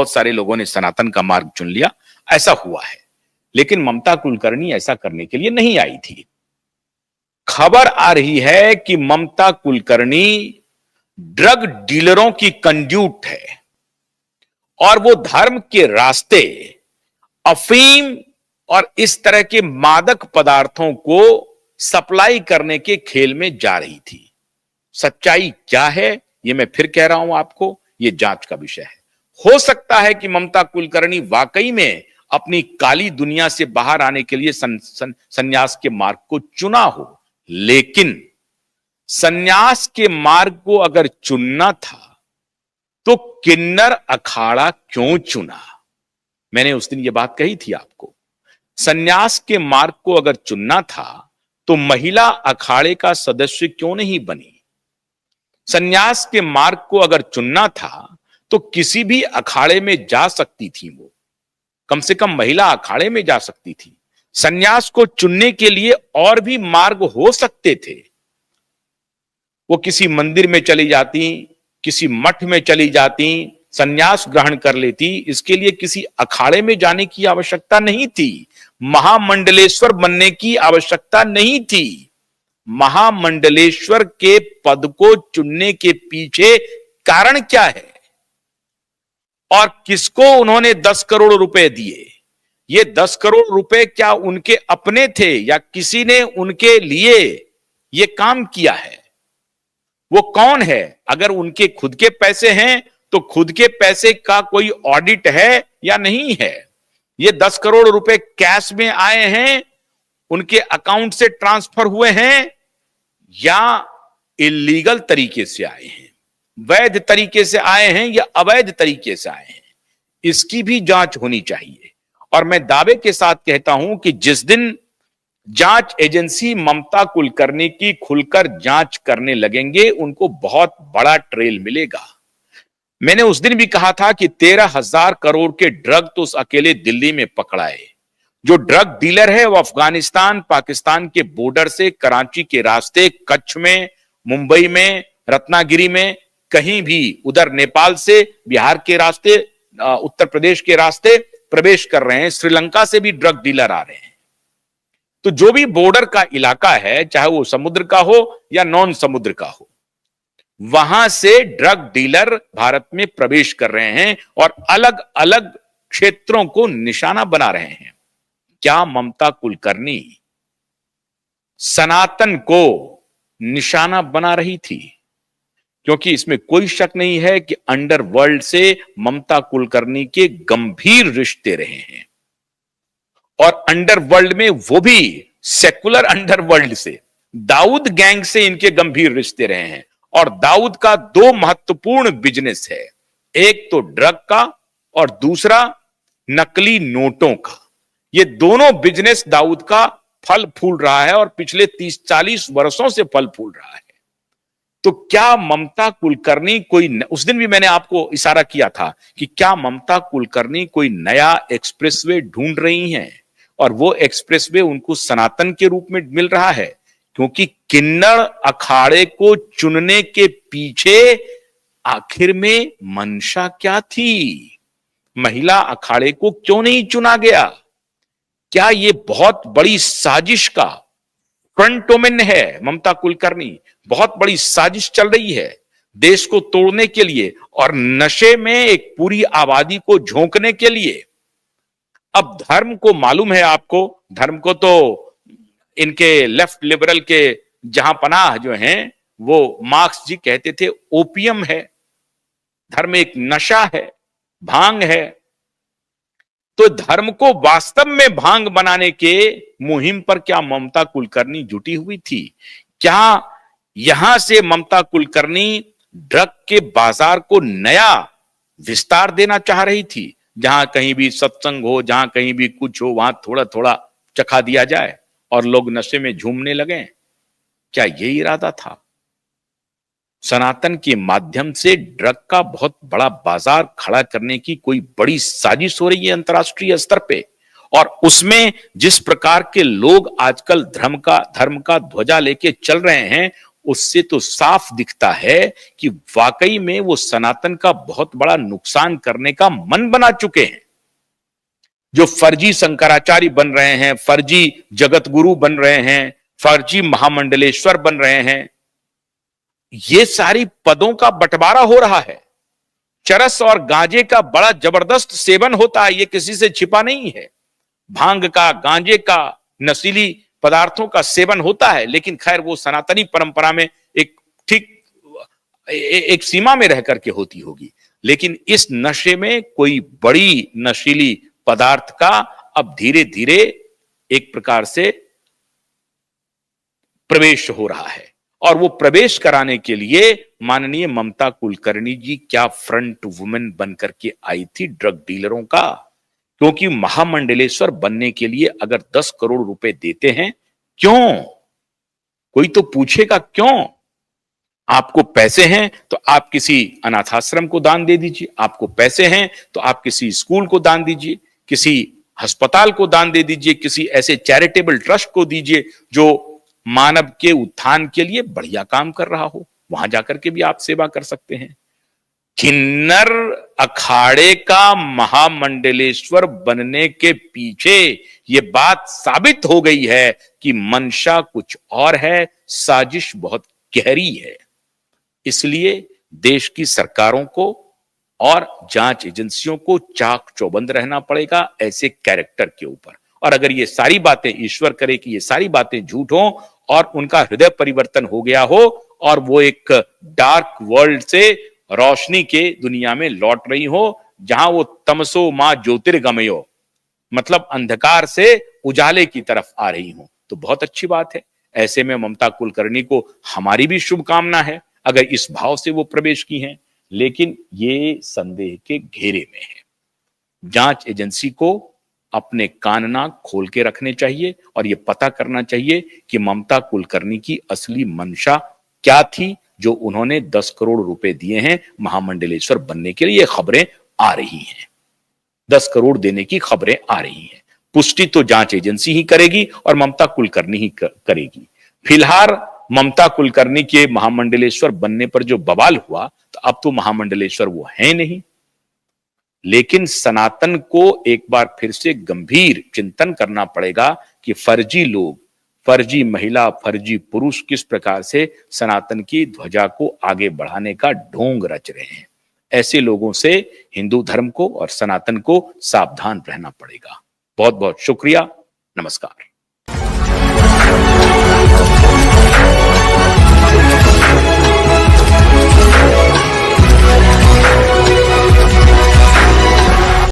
बहुत सारे लोगों ने सनातन का मार्ग चुन लिया, ऐसा हुआ है। लेकिन ममता कुलकर्णी ऐसा करने के लिए नहीं आई थी। खबर आ रही है कि ममता कुलकर्णी ड्रग डीलरों की कंड्यूट है और वो धर्म के रास्ते अफीम और इस तरह के मादक पदार्थों को सप्लाई करने के खेल में जा रही थी। सच्चाई क्या है, ये मैं फिर कह रहा हूं आपको, ये जांच का विषय है। हो सकता है कि ममता कुलकर्णी वाकई में अपनी काली दुनिया से बाहर आने के लिए संन्यास के मार्ग को चुना हो, लेकिन संन्यास के मार्ग को अगर चुनना था तो किन्नर अखाड़ा क्यों चुना? मैंने उस दिन ये बात कही थी आपको। संन्यास के मार्ग को अगर चुनना था तो महिला अखाड़े का सदस्य क्यों नहीं बनी? संन्यास के मार्ग को अगर चुनना था तो किसी भी अखाड़े में जा सकती थी, वो कम से कम महिला अखाड़े में जा सकती थी। संन्यास को चुनने के लिए और भी मार्ग हो सकते थे। वो किसी मंदिर में चली जाती, किसी मठ में चली जाती, संन्यास ग्रहण कर लेती। इसके लिए किसी अखाड़े में जाने की आवश्यकता नहीं थी। महामंडलेश्वर बनने की आवश्यकता नहीं थी। महामंडलेश्वर के पद को चुनने के पीछे कारण क्या है और किसको उन्होंने 10 करोड़ रुपए दिए? ये 10 करोड़ रुपए क्या उनके अपने थे या किसी ने उनके लिए ये काम किया है? वो कौन है? अगर उनके खुद के पैसे हैं तो खुद के पैसे का कोई ऑडिट है या नहीं है? ये 10 करोड़ रुपए कैश में आए हैं, उनके अकाउंट से ट्रांसफर हुए हैं या इलीगल तरीके से आए हैं, वैध तरीके से आए हैं या अवैध तरीके से आए हैं? इसकी भी जांच होनी चाहिए। और मैं दावे के साथ कहता हूं कि जिस दिन जांच एजेंसी ममता कुलकर्णी की खुलकर जांच करने लगेंगे, उनको बहुत बड़ा ट्रेल मिलेगा। मैंने उस दिन भी कहा था कि 13,000 करोड़ के ड्रग तो उस अकेले दिल्ली में पकड़ाए। जो ड्रग डीलर है वो अफगानिस्तान पाकिस्तान के बॉर्डर से कराची के रास्ते, कच्छ में, मुंबई में, रत्नागिरी में, कहीं भी उधर नेपाल से, बिहार के रास्ते, उत्तर प्रदेश के रास्ते प्रवेश कर रहे हैं। श्रीलंका से भी ड्रग डीलर आ रहे हैं। तो जो भी बॉर्डर का इलाका है, चाहे वो समुद्र का हो या नॉन समुद्र का हो, वहां से ड्रग डीलर भारत में प्रवेश कर रहे हैं और अलग अलग क्षेत्रों को निशाना बना रहे हैं। क्या ममता कुलकर्णी सनातन को निशाना बना रही थी? क्योंकि इसमें कोई शक नहीं है कि अंडरवर्ल्ड से ममता कुलकर्णी के गंभीर रिश्ते रहे हैं और अंडरवर्ल्ड में वो भी सेकुलर अंडरवर्ल्ड से, दाऊद गैंग से इनके गंभीर रिश्ते रहे हैं। और दाऊद का 2 महत्वपूर्ण बिजनेस है, एक तो ड्रग का और दूसरा नकली नोटों का। ये दोनों बिजनेस दाऊद का फल फूल रहा है और पिछले 30-40 वर्षों से फल फूल रहा है। तो क्या ममता कुलकर्णी कोई उस दिन भी मैंने आपको इशारा किया था कि क्या ममता कुलकर्णी कोई नया एक्सप्रेसवे ढूंढ रही हैं और वो एक्सप्रेसवे उनको सनातन के रूप में मिल रहा है? क्योंकि किन्नर अखाड़े को चुनने के पीछे आखिर में मंशा क्या थी? महिला अखाड़े को क्यों नहीं चुना गया? क्या ये बहुत बड़ी साजिश का फ्रंट वोमेन है ममता कुलकर्णी? बहुत बड़ी साजिश चल रही है देश को तोड़ने के लिए और नशे में एक पूरी आबादी को झोंकने के लिए। अब धर्म को मालूम है आपको, धर्म को तो इनके लेफ्ट लिबरल के जहां पनाह जो हैं, वो मार्क्स जी कहते थे ओपियम है। धर्म एक नशा है, भांग है। तो धर्म को वास्तव में भांग बनाने के मुहिम पर क्या ममता कुलकर्णी जुटी हुई थी? क्या यहां से ममता कुलकर्णी ड्रग के बाजार को नया विस्तार देना चाह रही थी? जहां कहीं भी सत्संग हो, जहां कहीं भी कुछ हो, वहां थोड़ा थोड़ा चखा दिया जाए और लोग नशे में झूमने लगे। क्या यही इरादा था? सनातन के माध्यम से ड्रग का बहुत बड़ा बाजार खड़ा करने की कोई बड़ी साजिश हो रही है अंतर्राष्ट्रीय स्तर पे। और उसमें जिस प्रकार के लोग आजकल धर्म का ध्वजा लेके चल रहे हैं, उससे तो साफ दिखता है कि वाकई में वो सनातन का बहुत बड़ा नुकसान करने का मन बना चुके हैं। जो फर्जी शंकराचार्य बन रहे हैं, फर्जी जगत गुरु बन रहे हैं, फर्जी महामंडलेश्वर बन रहे हैं, ये सारी पदों का बंटवारा हो रहा है। चरस और गांजे का बड़ा जबरदस्त सेवन होता है, ये किसी से छिपा नहीं है। भांग का, गांजे का, नशीली पदार्थों का सेवन होता है, लेकिन खैर वो सनातनी परंपरा में एक ठीक एक सीमा में रह करके होती होगी। लेकिन इस नशे में कोई बड़ी नशीली पदार्थ का अब धीरे धीरे एक प्रकार से प्रवेश हो रहा है, और वो प्रवेश कराने के लिए माननीय ममता कुलकर्णी जी क्या फ्रंट वुमेन बनकर के आई थी ड्रग डीलरों का। क्योंकि महामंडलेश्वर बनने के लिए अगर 10 करोड़ रुपए देते हैं, क्यों? कोई तो पूछेगा क्यों? आपको पैसे हैं तो आप किसी अनाथाश्रम को दान दे दीजिए, आपको पैसे हैं तो आप किसी स्कूल को दान दीजिए, किसी अस्पताल को दान दे दीजिए, किसी ऐसे चैरिटेबल ट्रस्ट को दीजिए जो मानव के उत्थान के लिए बढ़िया काम कर रहा हो, वहां जाकर के भी आप सेवा कर सकते हैं। किन्नर अखाड़े का महामंडलेश्वर बनने के पीछे यह बात साबित हो गई है कि मंशा कुछ और है, साजिश बहुत गहरी है। इसलिए देश की सरकारों को और जांच एजेंसियों को चाक चौबंद रहना पड़ेगा ऐसे कैरेक्टर के ऊपर। और अगर ये सारी बातें, ईश्वर करे कि ये सारी बातें झूठ हो और उनका हृदय परिवर्तन हो गया हो और वो एक डार्क वर्ल्ड से रोशनी के दुनिया में लौट रही हो, जहां वो तमसो मां ज्योतिर्गमयो, मतलब अंधकार से उजाले की तरफ आ रही हो, तो बहुत अच्छी बात है। ऐसे में ममता कुलकर्णी को हमारी भी शुभकामना है अगर इस भाव से वो प्रवेश की हैं, लेकिन ये संदेह के घेरे में है। जांच एजेंसी को अपने कान नाक खोल के रखने चाहिए और ये पता करना चाहिए कि ममता कुलकर्णी की असली मंशा क्या थी जो उन्होंने 10 करोड़ रुपए दिए हैं महामंडलेश्वर बनने के लिए। ये खबरें आ रही हैं, 10 करोड़ देने की खबरें आ रही हैं। पुष्टि तो जांच एजेंसी ही करेगी और ममता कुलकर्णी ही करेगी। फिलहाल ममता कुलकर्णी के महामंडलेश्वर बनने पर जो बवाल हुआ, तो अब तो महामंडलेश्वर वो है नहीं। लेकिन सनातन को एक बार फिर से गंभीर चिंतन करना पड़ेगा कि फर्जी लोग, फर्जी महिला, फर्जी पुरुष किस प्रकार से सनातन की ध्वजा को आगे बढ़ाने का ढोंग रच रहे हैं। ऐसे लोगों से हिंदू धर्म को और सनातन को सावधान रहना पड़ेगा। बहुत बहुत शुक्रिया। नमस्कार।